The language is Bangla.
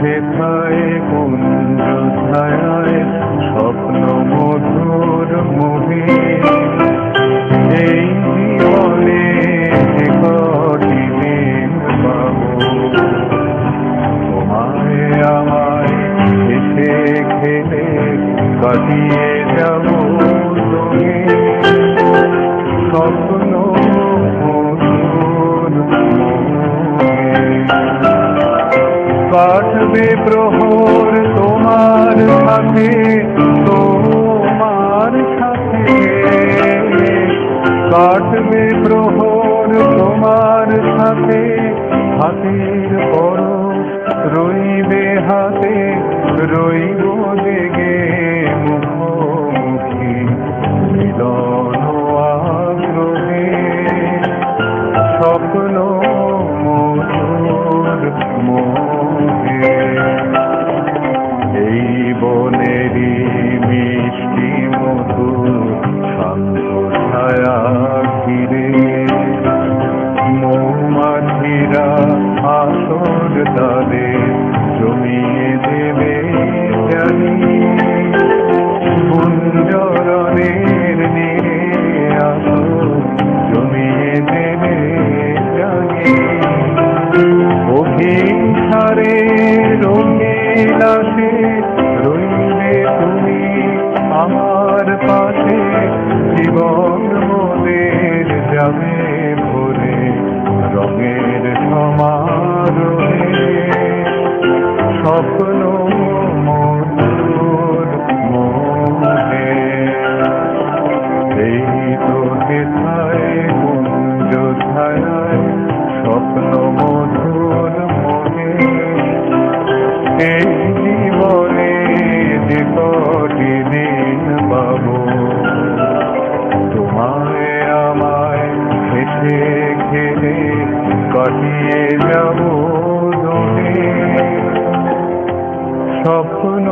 হেথায় কুঞ্জ ছায়ায় স্বপ্ন মধুর মোহে এই জীবনে কটি দিন পাবো তোমায় আমায় এসে খেলে কাটিয়ে যাব তোকে স্বপ্ন মধুর কাটবে প্রহর তোমার সাথে কাটবে প্রহর তোমার সাথে হাতের পরশ রইবে হাতে রইব জেগে মুখোমুখি মিলন আগ্রহে স্বপ্ন মধুর মোহে এই বনেরই মিষ্টি মধুর শান্ত ছায়া ঘিরে মৌমাছিরা আসর তালে জমিয়ে দেবে জানি কুঞ্জরণের নিয়ে আসর জমিয়ে দেবে জানি অভিসারে রঙিন আসে রইবে তুমি আমার পাশে জীবন মোদের যাবে ভরে রঙের সমারোহে স্বপ্ন মধুর মোহে এই তো হেথায় কুঞ্জ ছায়ায় স্বপ্ন মধুর মোহে এই জীবনে যে কটি দিন পাবো তোমায় আমায় হেসে খেলে কাটিয়ে যাব দোলে স্বপ্ন